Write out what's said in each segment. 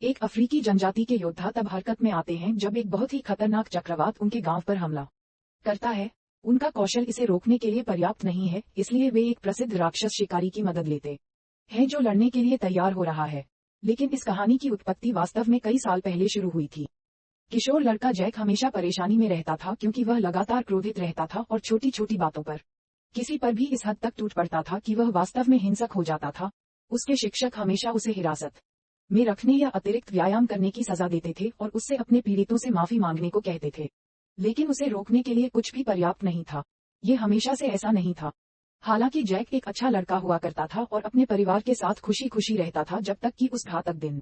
एक अफ्रीकी जनजाति के योद्धा तब हरकत में आते हैं जब एक बहुत ही खतरनाक चक्रवात उनके गांव पर हमला करता है। उनका कौशल इसे रोकने के लिए पर्याप्त नहीं है, इसलिए वे एक प्रसिद्ध राक्षस शिकारी की मदद लेते हैं जो लड़ने के लिए तैयार हो रहा है। लेकिन इस कहानी की उत्पत्ति वास्तव में कई साल पहले शुरू हुई थी। किशोर लड़का जैक हमेशा परेशानी में रहता था क्योंकि वह लगातार क्रोधित रहता था और छोटी छोटी बातों पर किसी पर भी इस हद तक टूट पड़ता था कि वह वास्तव में हिंसक हो जाता था। उसके शिक्षक हमेशा उसे हिरासत में रखने या अतिरिक्त व्यायाम करने की सजा देते थे और उससे अपने पीड़ितों से माफी मांगने को कहते थे, लेकिन उसे रोकने के लिए कुछ भी पर्याप्त नहीं था। ये हमेशा से ऐसा नहीं था। हालांकि जैक एक अच्छा लड़का हुआ करता था और अपने परिवार के साथ खुशी खुशी रहता था जब तक कि उस घातक दिन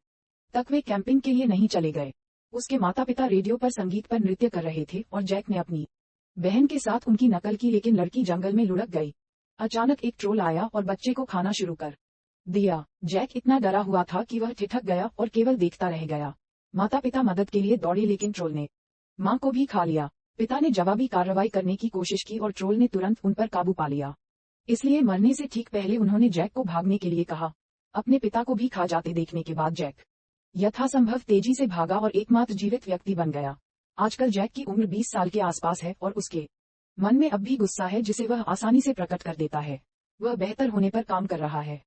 तक वे कैंपिंग के लिए नहीं चले गए। उसके माता पिता रेडियो पर संगीत पर नृत्य कर रहे थे और जैक ने अपनी बहन के साथ उनकी नकल की, लेकिन लड़की जंगल में लुढ़क गई। अचानक एक ट्रोल आया और बच्चे को खाना शुरू कर दिया। जैक इतना डरा हुआ था कि वह ठिठक गया और केवल देखता रह गया। माता पिता मदद के लिए दौड़े लेकिन ट्रोल ने मां को भी खा लिया। पिता ने जवाबी कार्रवाई करने की कोशिश की और ट्रोल ने तुरंत उन पर काबू पा लिया। इसलिए मरने से ठीक पहले उन्होंने जैक को भागने के लिए कहा। अपने पिता को भी खा जाते देखने के बाद जैक यथासंभव तेजी से भागा और एकमात्र जीवित व्यक्ति बन गया। आजकल जैक की उम्र 20 साल के आसपास है और उसके मन में अब भी गुस्सा है जिसे वह आसानी से प्रकट कर देता है। वह बेहतर होने पर काम कर रहा है।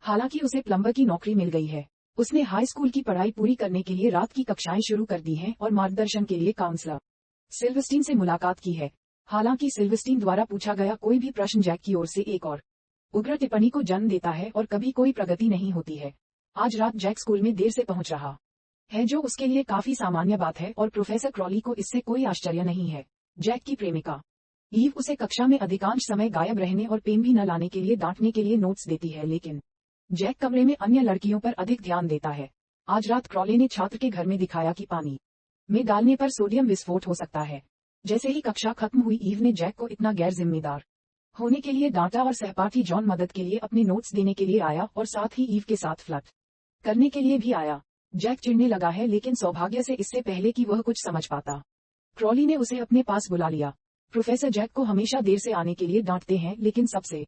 हालांकि उसे प्लम्बर की नौकरी मिल गई है। उसने हाई स्कूल की पढ़ाई पूरी करने के लिए रात की कक्षाएं शुरू कर दी हैं और मार्गदर्शन के लिए काउंसलर सिल्वस्टीन से मुलाकात की है। हालांकि सिल्वस्टीन द्वारा पूछा गया कोई भी प्रश्न जैक की ओर से एक और उग्र टिप्पणी को जन्म देता है और कभी कोई प्रगति नहीं होती है। आज रात जैक स्कूल में देर से पहुंच रहा है, जो उसके लिए काफी सामान्य बात है और प्रोफेसर क्रॉली को इससे कोई आश्चर्य नहीं है। जैक की प्रेमिका ईव उसे कक्षा में अधिकांश समय गायब रहने और पेन भी न लाने के लिए डांटने के लिए नोट्स देती है, लेकिन जैक कमरे में अन्य लड़कियों पर अधिक ध्यान देता है। आज रात क्रॉली ने छात्र के घर में दिखाया कि पानी में डालने पर सोडियम विस्फोट हो सकता है। जैसे ही कक्षा खत्म हुई, ईव ने जैक को इतना गैर जिम्मेदार होने के लिए डांटा और सहपाठी जॉन मदद के लिए अपने नोट्स देने के लिए आया और साथ ही ईव के साथ फ्लर्ट करने के लिए भी आया। जैक चिढ़ने लगा है, लेकिन सौभाग्य से इससे पहले कि वह कुछ समझ पाता, क्रॉली ने उसे अपने पास बुला लिया। प्रोफेसर जैक को हमेशा देर से आने के लिए डांटते हैं, लेकिन सबसे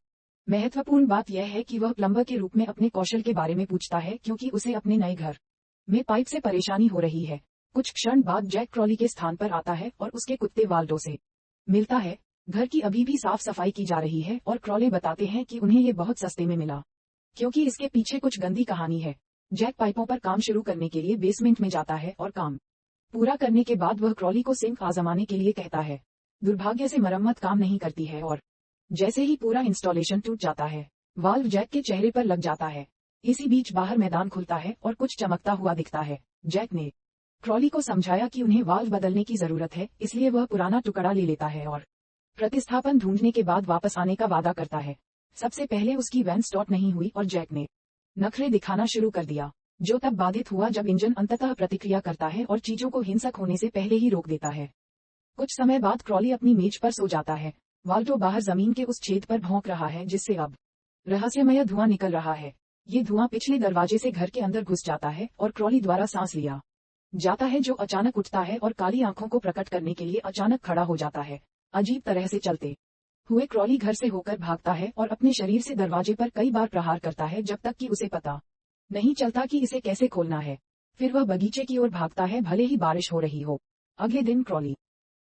महत्वपूर्ण बात यह है कि वह प्लम्बर के रूप में अपने कौशल के बारे में पूछता है क्योंकि उसे अपने नए घर में पाइप से परेशानी हो रही है। कुछ क्षण बाद जैक क्रॉली के स्थान पर आता है और उसके कुत्ते वाल्डो से मिलता है। घर की अभी भी साफ सफाई की जा रही है और क्रॉले बताते हैं कि उन्हें ये बहुत सस्ते में मिला क्योंकि इसके पीछे कुछ गंदी कहानी है। जैक पाइपों पर काम शुरू करने के लिए बेसमेंट में जाता है और काम पूरा करने के बाद वह क्रॉली को सिंक आजमाने के लिए कहता है। दुर्भाग्य से मरम्मत काम नहीं करती है और जैसे ही पूरा इंस्टॉलेशन टूट जाता है, वाल्व जैक के चेहरे पर लग जाता है। इसी बीच बाहर मैदान खुलता है और कुछ चमकता हुआ दिखता है। जैक ने क्रॉली को समझाया कि उन्हें वाल्व बदलने की जरूरत है, इसलिए वह पुराना टुकड़ा ले लेता है और प्रतिस्थापन ढूंढने के बाद वापस आने का वादा करता है। सबसे पहले उसकी वैन स्टार्ट नहीं हुई और जैक ने नखरे दिखाना शुरू कर दिया, जो तब बाधित हुआ जब इंजन अंततः प्रतिक्रिया करता है और चीजों को हिंसक होने से पहले ही रोक देता है। कुछ समय बाद क्रॉली अपनी मेज पर सो जाता है। वाल्डो बाहर जमीन के उस छेद पर भौंक रहा है जिससे अब रहस्यमय धुआं निकल रहा है। ये धुआं पिछले दरवाजे से घर के अंदर घुस जाता है और क्रॉली द्वारा सांस लिया जाता है, जो अचानक उठता है और काली आंखों को प्रकट करने के लिए अचानक खड़ा हो जाता है। अजीब तरह से चलते हुए क्रॉली घर से होकर भागता है और अपने शरीर से दरवाजे पर कई बार प्रहार करता है जब तक कि उसे पता नहीं चलता कि इसे कैसे खोलना है। फिर वह बगीचे की ओर भागता है, भले ही बारिश हो रही हो। अगले दिन क्रॉली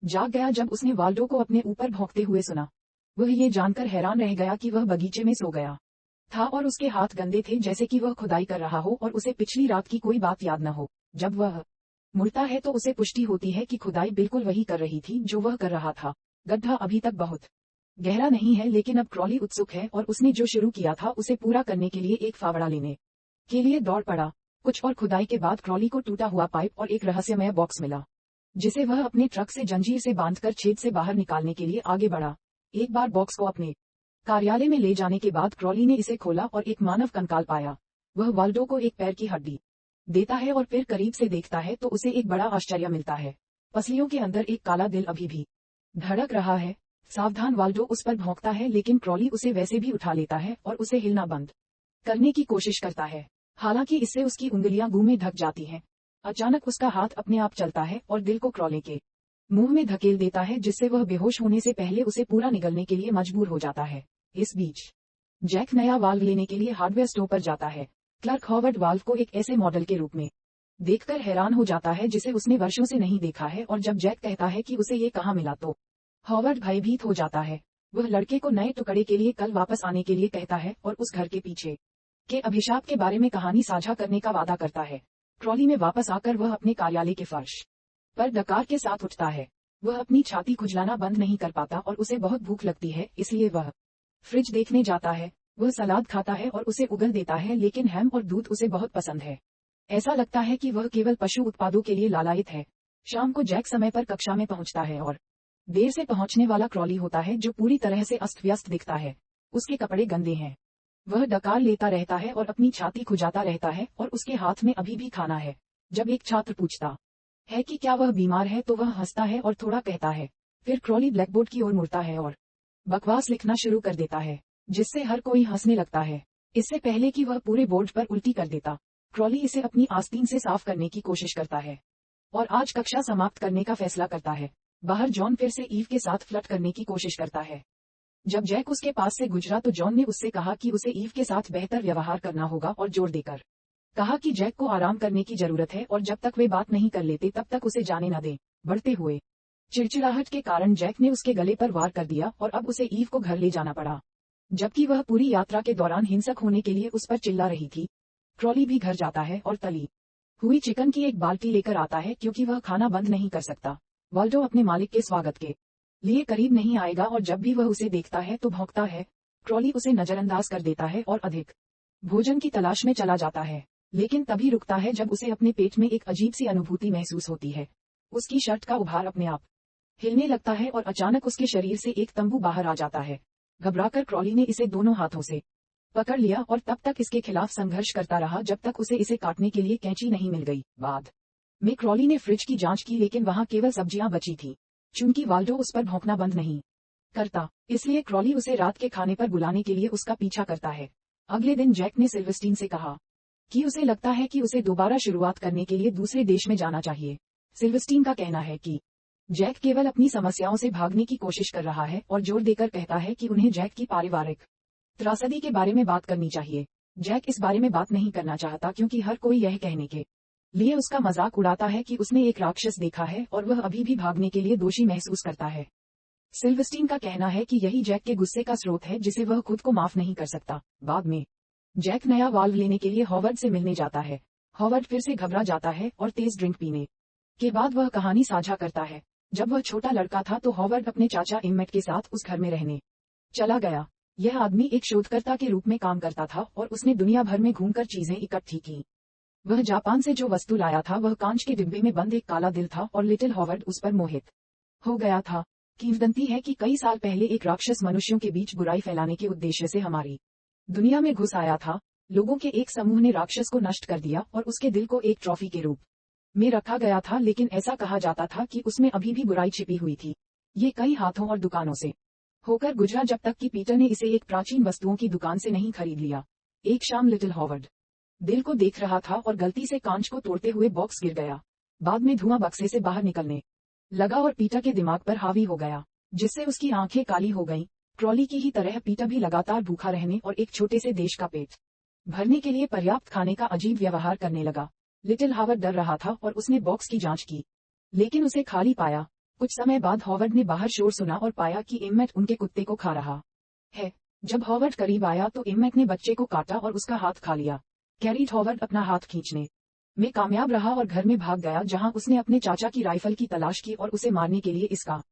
जाग गया जब उसने वाल्डो को अपने ऊपर भौंकते हुए सुना। वह ये जानकर हैरान रह गया कि वह बगीचे में सो गया था और उसके हाथ गंदे थे, जैसे कि वह खुदाई कर रहा हो और उसे पिछली रात की कोई बात याद न हो। जब वह मुड़ता है तो उसे पुष्टि होती है कि खुदाई बिल्कुल वही कर रही थी जो वह कर रहा था। गड्ढा अभी तक बहुत गहरा नहीं है, लेकिन अब क्रॉली उत्सुक है और उसने जो शुरू किया था उसे पूरा करने के लिए एक फावड़ा लेने के लिए दौड़ पड़ा। कुछ और खुदाई के बाद क्रॉली को टूटा हुआ पाइप और एक रहस्यमय बॉक्स मिला, जिसे वह अपने ट्रक से जंजीर से बांधकर छेद से बाहर निकालने के लिए आगे बढ़ा। एक बार बॉक्स को अपने कार्यालय में ले जाने के बाद क्रॉली ने इसे खोला और एक मानव कंकाल पाया। वह वाल्डो को एक पैर की हड्डी देता है और फिर करीब से देखता है तो उसे एक बड़ा आश्चर्य मिलता है। पसलियों के अंदर एक काला दिल अभी भी धड़क रहा है। सावधान वाल्डो उस पर भौंकता है, लेकिन क्रॉली उसे वैसे भी उठा लेता है और उसे हिलना बंद करने की कोशिश करता है। हालांकि इससे उसकी उंगलियां गू में ढक जाती हैं। अचानक उसका हाथ अपने आप चलता है और दिल को क्रॉली के मुंह में धकेल देता है, जिससे वह बेहोश होने से पहले उसे पूरा निगलने के लिए मजबूर हो जाता है। इस बीच जैक नया वाल्व लेने के लिए हार्डवेयर स्टोर पर जाता है। क्लर्क हॉवर्ड वाल्व को एक ऐसे मॉडल के रूप में देखकर हैरान हो जाता है, जिसे उसने वर्षों से नहीं देखा है, और जब जैक कहता है कि उसे ये कहाँ मिला तो हॉवर्ड भयभीत हो जाता है। वह लड़के को नए टुकड़े के लिए कल वापस आने के लिए कहता है और उस घर के पीछे के अभिशाप के बारे में कहानी साझा करने का वादा करता है। ट्रॉली में वापस आकर वह अपने कार्यालय के फर्श पर डकार के साथ उठता है। वह अपनी छाती खुजलाना बंद नहीं कर पाता और उसे बहुत भूख लगती है, इसलिए वह फ्रिज देखने जाता है। वह सलाद खाता है और उसे उगल देता है, लेकिन हैम और दूध उसे बहुत पसंद है। ऐसा लगता है कि वह केवल पशु उत्पादों के लिए लालायित है। शाम को जैक समय पर कक्षा में पहुंचता है और देर से पहुंचने वाला क्रॉली होता है, जो पूरी तरह से अस्त व्यस्त दिखता है। उसके कपड़े गंदे हैं। वह डकार लेता रहता है और अपनी छाती खुजाता रहता है, और उसके हाथ में अभी भी खाना है। जब एक छात्र पूछता है कि क्या वह बीमार है, तो वह हंसता है और थोड़ा कहता है। फिर क्रॉली ब्लैकबोर्ड की ओर मुड़ता है और बकवास लिखना शुरू कर देता है, जिससे हर कोई हंसने लगता है। इससे पहले कि वह पूरे बोर्ड पर उल्टी कर देता, क्रॉली इसे अपनी आस्तीन से साफ करने की कोशिश करता है और आज कक्षा समाप्त करने का फैसला करता है। बाहर जॉन फिर से ईव के साथ फ्लर्ट करने की कोशिश करता है। जब जैक उसके पास से गुजरा तो जॉन ने उससे कहा कि उसे ईव के साथ बेहतर व्यवहार करना होगा, और जोर देकर कहा कि जैक को आराम करने की जरूरत है और जब तक वे बात नहीं कर लेते तब तक उसे जाने न दें। बढ़ते हुए चिड़चिड़ाहट के कारण जैक ने उसके गले पर वार कर दिया और अब उसे ईव को घर ले जाना पड़ा, जबकि वह पूरी यात्रा के दौरान हिंसक होने के लिए उस पर चिल्ला रही थी। ट्रॉली भी घर जाता है और तली हुई चिकन की एक बाल्टी लेकर आता है, क्योंकि वह खाना बंद नहीं कर सकता। वाल्डो अपने मालिक के स्वागत के लिए करीब नहीं आएगा, और जब भी वह उसे देखता है तो भौंकता है। ट्रॉली उसे नजरअंदाज कर देता है और अधिक भोजन की तलाश में चला जाता है, लेकिन तभी रुकता है जब उसे अपने पेट में एक अजीब सी अनुभूति महसूस होती है। उसकी शर्ट का उभार अपने आप हिलने लगता है और अचानक उसके शरीर से एक तंबू बाहर आ जाता है। घबराकर क्रॉली ने इसे दोनों हाथों से पकड़ लिया और तब तक इसके खिलाफ संघर्ष करता रहा जब तक उसे इसे काटने के लिए कैंची नहीं मिल गई। बाद में क्रॉली ने फ्रिज की जांच की, लेकिन वहां केवल सब्जियां बची थी। चूंकि वाल्डो उस पर भौंकना बंद नहीं करता, इसलिए क्रॉली उसे रात के खाने पर बुलाने के लिए उसका पीछा करता है। अगले दिन जैक ने सिल्वेस्टीन से कहा कि उसे लगता है कि उसे दोबारा शुरुआत करने के लिए दूसरे देश में जाना चाहिए। सिल्वेस्टीन का कहना है कि जैक केवल अपनी समस्याओं से भागने की कोशिश कर रहा है और जोर देकर कहता है कि उन्हें जैक की पारिवारिक त्रासदी के बारे में बात करनी चाहिए। जैक इस बारे में बात नहीं करना चाहता, क्योंकि हर कोई यह कहने के लिए उसका मजाक उड़ाता है कि उसने एक राक्षस देखा है और वह अभी भी भागने के लिए दोषी महसूस करता है। सिल्वेस्टीन का कहना है कि यही जैक के गुस्से का स्रोत है, जिसे वह खुद को माफ नहीं कर सकता। बाद में जैक नया वाल्व लेने के लिए हॉवर्ड से मिलने जाता है। हॉवर्ड फिर से घबरा जाता है और तेज ड्रिंक पीने के बाद वह कहानी साझा करता है। जब वह छोटा लड़का था तो हॉवर्ड अपने चाचा इम्मेट के साथ उस घर में रहने चला गया। यह आदमी एक शोधकर्ता के रूप में काम करता था और उसने दुनिया भर में घूमकर चीजें इकट्ठी की। वह जापान से जो वस्तु लाया था वह कांच के डिब्बे में बंद एक काला दिल था, और लिटिल हॉवर्ड उस पर मोहित हो गया था। किंवदंती है कि कई साल पहले एक राक्षस मनुष्यों के बीच बुराई फैलाने के उद्देश्य से हमारी दुनिया में घुस आया था। लोगों के एक समूह ने राक्षस को नष्ट कर दिया और उसके दिल को एक ट्रॉफी के रूप में रखा गया था, लेकिन ऐसा कहा जाता था कि उसमें अभी भी बुराई छिपी हुई थी। ये कई हाथों और दुकानों से होकर गुजरा, जब तक कि पीटर ने इसे एक प्राचीन वस्तुओं की दुकान से नहीं खरीद लिया। एक शाम लिटिल हॉवर्ड दिल को देख रहा था और गलती से कांच को तोड़ते हुए बॉक्स गिर गया। बाद में धुआं बक्से से बाहर निकलने लगा और पीटर के दिमाग पर हावी हो गया, जिससे उसकी आंखें काली हो गईं। ट्रॉली की ही तरह पीटर भी लगातार भूखा रहने और एक छोटे से देश का पेट भरने के लिए पर्याप्त खाने का अजीब व्यवहार करने लगा। लिटिल हॉवर्ड डर रहा था और उसने बॉक्स की जांच की, लेकिन उसे खाली पाया। कुछ समय बाद हॉवर्ड ने बाहर शोर सुना और पाया कि इम्मेट उनके कुत्ते को खा रहा है। जब हॉवर्ड करीब आया तो इम्मेट ने बच्चे को काटा और उसका हाथ खा लिया। कैरीट हॉवर्ड अपना हाथ खींचने में कामयाब रहा और घर में भाग गया, जहां उसने अपने चाचा की राइफल की तलाश की और उसे मारने के लिए इसका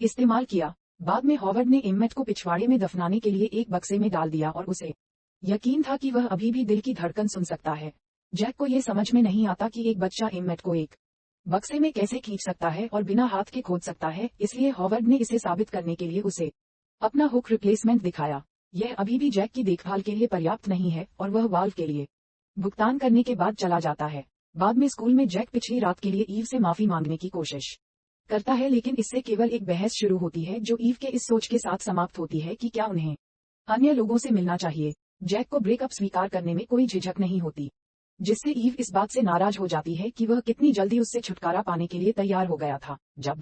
इस्तेमाल किया। बाद में हॉवर्ड ने इम्मेट को पिछवाड़े में दफनाने के लिए एक बक्से में डाल दिया और उसे यकीन था कि वह अभी भी दिल की धड़कन सुन सकता है। जैक को यह समझ में नहीं आता कि एक बच्चा इम्मेट को एक बक्से में कैसे खींच सकता है और बिना हाथ के खोद सकता है, इसलिए हॉवर्ड ने इसे साबित करने के लिए उसे अपना हुक रिप्लेसमेंट दिखाया। यह अभी भी जैक की देखभाल के लिए पर्याप्त नहीं है और वह वाल्व के लिए भुगतान करने के बाद चला जाता है। बाद में स्कूल में जैक पिछली रात के लिए ईव से माफी मांगने की कोशिश करता है, लेकिन इससे केवल एक बहस शुरू होती है जो ईव के इस सोच के साथ समाप्त होती है कि क्या उन्हें अन्य लोगों से मिलना चाहिए। जैक को ब्रेकअप स्वीकार करने में कोई झिझक नहीं होती, जिससे ईव इस बात से नाराज हो जाती है कि वह कितनी जल्दी उससे छुटकारा पाने के लिए तैयार हो गया था। जब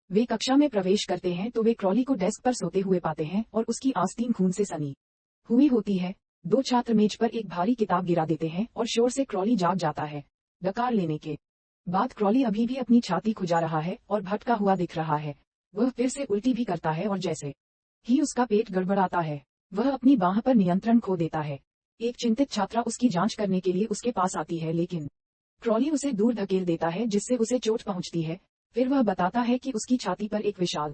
वे कक्षा में प्रवेश करते हैं तो वे क्रॉली को डेस्क पर सोते हुए पाते हैं और उसकी आस्तीन खून से सनी हुई होती है। दो छात्र मेज पर एक भारी किताब गिरा देते हैं और शोर से क्रॉली जाग जाता है। डकार लेने के बाद क्रॉली अभी भी अपनी छाती खुजा रहा है और भटका हुआ दिख रहा है। वह फिर से उल्टी भी करता है और जैसे ही उसका पेट गड़बड़ाता है वह अपनी बाह पर नियंत्रण खो देता है। एक चिंतित छात्रा उसकी जांच करने के लिए उसके पास आती है, लेकिन क्रॉली उसे दूर धकेल देता है जिससे उसे चोट पहुंचती है। फिर वह बताता है कि उसकी छाती पर एक विशाल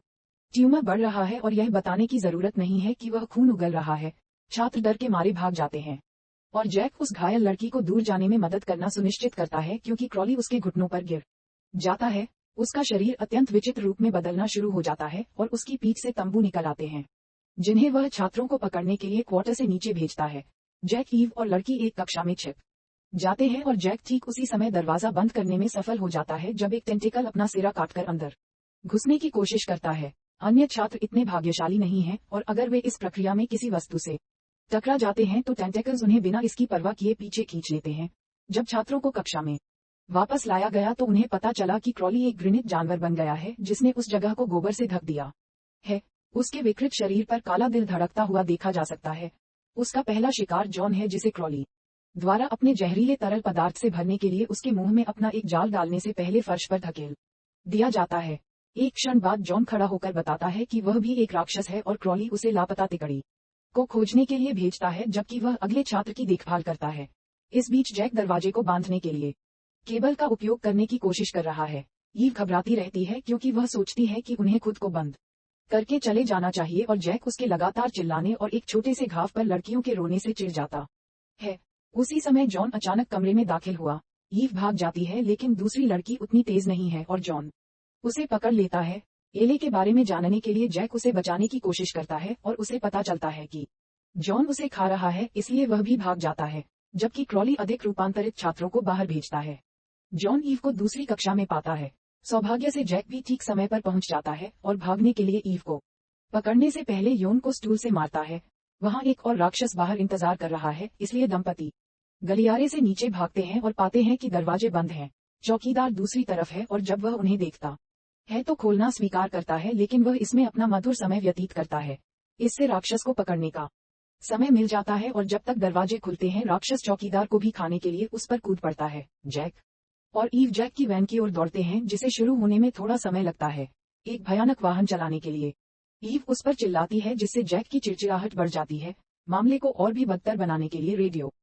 ट्यूमर बढ़ रहा है और यह बताने की जरूरत नहीं है कि वह खून उगल रहा है। छात्र डर के मारे भाग जाते हैं और जैक उस घायल लड़की को दूर जाने में मदद करना सुनिश्चित करता है क्योंकि क्रॉली उसके घुटनों पर गिर जाता है। उसका शरीर अत्यंत विचित्र रूप में बदलना शुरू हो जाता है और उसकी पीठ से तंबू निकल आते हैं जिन्हें वह छात्रों को पकड़ने के लिए क्वार्टर से नीचे भेजता है। जैक, ईव और लड़की एक कक्षा में छिप जाते हैं और जैक ठीक उसी समय दरवाजा बंद करने में सफल हो जाता है जब एक टेंटिकल अपना सिरा काटकर अंदर घुसने की कोशिश करता है। अन्य छात्र इतने भाग्यशाली नहीं हैं और अगर वे इस प्रक्रिया में किसी वस्तु से टकरा जाते हैं तो टेंटेकल्स उन्हें बिना इसकी परवाह किए पीछे खींच लेते हैं। जब छात्रों को कक्षा में वापस लाया गया तो उन्हें पता चला कि क्रॉली एक घृणित जानवर बन गया है जिसने उस जगह को गोबर से ढक दिया है। उसके विकृत शरीर पर काला दिल धड़कता हुआ देखा जा सकता है। उसका पहला शिकार जॉन है जिसे क्रॉली द्वारा अपने जहरीले तरल पदार्थ से भरने के लिए उसके मुंह में अपना एक जाल डालने से पहले फर्श पर धकेल दिया जाता है। एक क्षण बाद जॉन खड़ा होकर बताता है कि वह भी एक राक्षस है और क्रॉली उसे लापता तिकड़ी को खोजने के लिए भेजता है जबकि वह अगले छात्र की देखभाल करता है। इस बीच जैक दरवाजे को बांधने के लिए केबल का उपयोग करने की कोशिश कर रहा है। ईव घबराती रहती है क्योंकि वह सोचती है कि उन्हें खुद को बंद करके चले जाना चाहिए और जैक उसके लगातार चिल्लाने और एक छोटे से घाव पर लड़कियों के रोने से चिढ़ जाता है। उसी समय जॉन अचानक कमरे में दाखिल हुआ। ईव भाग जाती है लेकिन दूसरी लड़की उतनी तेज नहीं है और जॉन उसे पकड़ लेता है। एले के बारे में जानने के लिए जैक उसे बचाने की कोशिश करता है और उसे पता चलता है कि जॉन उसे खा रहा है, इसलिए वह भी भाग जाता है जबकि क्रॉली अधिक रूपांतरित छात्रों को बाहर भेजता है। जॉन ईव को दूसरी कक्षा में पाता है। सौभाग्य से जैक भी ठीक समय पर पहुंच जाता है और भागने के लिए ईव को पकड़ने से पहले योन को स्टूल से मारता है। वहां एक और राक्षस बाहर इंतजार कर रहा है, इसलिए दंपति गलियारे से नीचे भागते हैं और पाते हैं कि दरवाजे बंद हैं। चौकीदार दूसरी तरफ है और जब वह उन्हें देखता है तो खोलना स्वीकार करता है, लेकिन वह इसमें अपना मधुर समय व्यतीत करता है। इससे राक्षस को पकड़ने का समय मिल जाता है और जब तक दरवाजे खुलते हैं राक्षस चौकीदार को भी खाने के लिए उस पर कूद पड़ता है। जैक और ईव जैक की वैन की ओर दौड़ते हैं जिसे शुरू होने में थोड़ा समय लगता है एक भयानक वाहन चलाने के लिए। ईव उस पर चिल्लाती है जिससे जैक की चिड़चिड़ाहट बढ़ जाती है। मामले को और भी बदतर बनाने के लिए रेडियो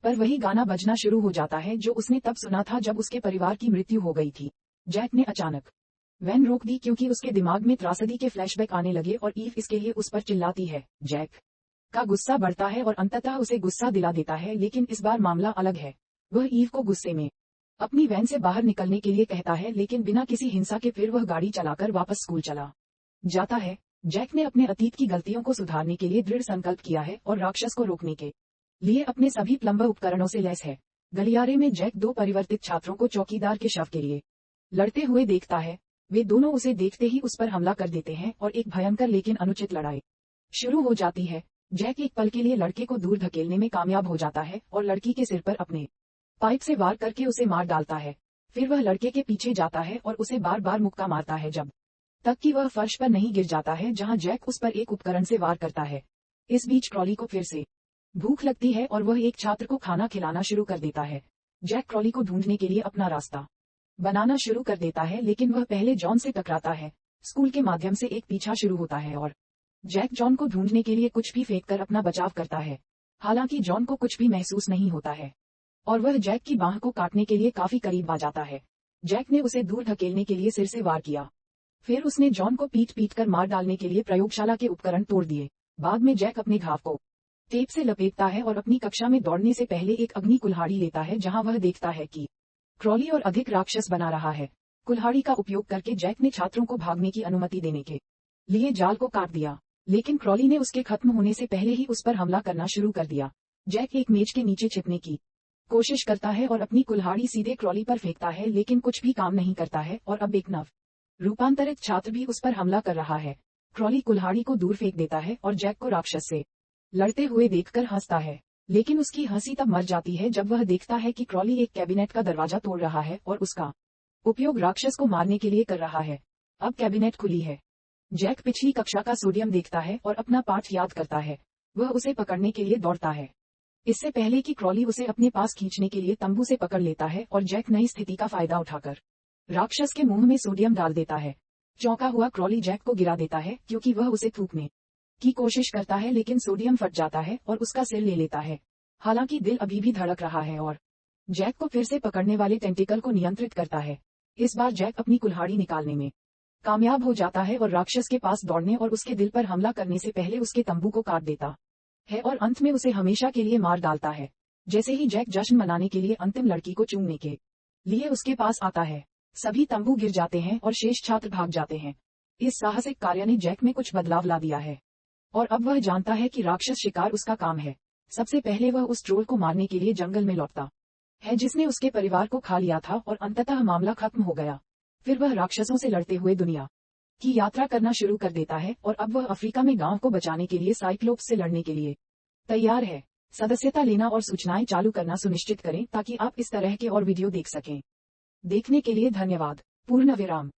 पर वही गाना बजना शुरू हो जाता है जो उसने तब सुना था जब उसके परिवार की मृत्यु हो गई थी। जैक ने अचानक वैन रोक दी क्योंकि उसके दिमाग में त्रासदी के फ्लैशबैक आने लगे और ईव इसके लिए उस पर चिल्लाती है। जैक का गुस्सा बढ़ता है और अंततः उसे गुस्सा दिला देता है, लेकिन इस बार मामला अलग है। वह ईव को गुस्से में अपनी वैन से बाहर निकलने के लिए कहता है, लेकिन बिना किसी हिंसा के फिर वह गाड़ी चलाकर वापस स्कूल चला जाता है। जैक ने अपने अतीत की गलतियों को सुधारने के लिए दृढ़ संकल्प किया है और राक्षस को रोकने के लिए अपने सभी प्लम्बर उपकरणों से लैस है। गलियारे में जैक दो परिवर्तित छात्रों को चौकीदार के शव के लिए लड़ते हुए देखता है। वे दोनों उसे देखते ही उस पर हमला कर देते हैं और एक भयंकर लेकिन अनुचित लड़ाई शुरू हो जाती है। जैक एक पल के लिए लड़के को दूर धकेलने में कामयाब हो जाता है और लड़की के सिर पर अपने पाइप से वार करके उसे मार डालता है। फिर वह लड़के के पीछे जाता है और उसे बार बार मुक्का मारता है जब तक कि वह फर्श पर नहीं गिर जाता है जहां जैक उस पर एक उपकरण से वार करता है। इस बीच क्रॉली को फिर से भूख लगती है और वह एक छात्र को खाना खिलाना शुरू कर देता है। जैक क्रॉली को ढूंढने के लिए अपना रास्ता बनाना शुरू कर देता है, लेकिन वह पहले जॉन से टकराता है। स्कूल के माध्यम से एक पीछा शुरू होता है और जैक जॉन को ढूंढने के लिए कुछ भी फेंक कर अपना बचाव करता है। हालांकि जॉन को कुछ भी महसूस नहीं होता है और वह जैक की बाह को काटने के लिए काफी करीब आ जाता है। जैक ने उसे दूर धकेलने के लिए सिर से वार किया। फिर उसने जॉन को पीट पीट कर मार डालने के लिए प्रयोगशाला के उपकरण तोड़ दिए। बाद में जैक अपने घाव को टेप से लपेटता है और अपनी कक्षा में दौड़ने से पहले एक अग्नि कुल्हाड़ी लेता है जहां वह देखता है कि क्रॉली और अधिक राक्षस बना रहा है। कुल्हाड़ी का उपयोग करके जैक ने छात्रों को भागने की अनुमति देने के लिए जाल को काट दिया, लेकिन क्रॉली ने उसके खत्म होने से पहले ही उस पर हमला करना शुरू कर दिया। जैक एक मेज के नीचे छिपने की कोशिश करता है और अपनी कुल्हाड़ी सीधे क्रॉली पर फेंकता है, लेकिन कुछ भी काम नहीं करता है और अब एक नव रूपांतरित छात्र भी उस पर हमला कर रहा है। क्रॉली कुल्हाड़ी को दूर फेंक देता है और जैक को राक्षस से लड़ते हुए देखकर हंसता है, लेकिन उसकी हंसी तब मर जाती है जब वह देखता है कि क्रॉली एक कैबिनेट का दरवाजा तोड़ रहा है और उसका उपयोग राक्षस को मारने के लिए कर रहा है। अब कैबिनेट खुली है। जैक पिछली कक्षा का सोडियम देखता है और अपना पाठ याद करता है। वह उसे पकड़ने के लिए दौड़ता है, इससे पहले कि क्रॉली उसे अपने पास खींचने के लिए तंबू से पकड़ लेता है और जैक नई स्थिति का फायदा उठाकर राक्षस के मुंह में सोडियम डाल देता है। चौंका हुआ क्रॉली जैक को गिरा देता है क्योंकि वह उसे थूकने की कोशिश करता है, लेकिन सोडियम फट जाता है और उसका सिर ले लेता है। हालांकि दिल अभी भी धड़क रहा है और जैक को फिर से पकड़ने वाले टेंटिकल को नियंत्रित करता है। इस बार जैक अपनी कुल्हाड़ी निकालने में कामयाब हो जाता है और राक्षस के पास दौड़ने और उसके दिल पर हमला करने से पहले उसके तंबू को काट देता है और अंत में उसे हमेशा के लिए मार डालता है। जैसे ही जैक जश्न मनाने के लिए अंतिम लड़की को चूमने के लिए उसके पास आता है, सभी तंबू गिर जाते हैं और शेष छात्र भाग जाते हैं। इस साहसिक कार्य ने जैक में कुछ बदलाव ला दिया है और अब वह जानता है कि राक्षस शिकार उसका काम है। सबसे पहले वह उस ट्रोल को मारने के लिए जंगल में लौटता है जिसने उसके परिवार को खा लिया था और अंततः मामला खत्म हो गया। फिर वह राक्षसों से लड़ते हुए दुनिया की यात्रा करना शुरू कर देता है और अब वह अफ्रीका में गांव को बचाने के लिए साइक्लोप्स से लड़ने के लिए तैयार है। सदस्यता लेना और सूचनाएं चालू करना सुनिश्चित करें ताकि आप इस तरह के और वीडियो देख सकें। देखने के लिए धन्यवाद। पूर्ण विराम।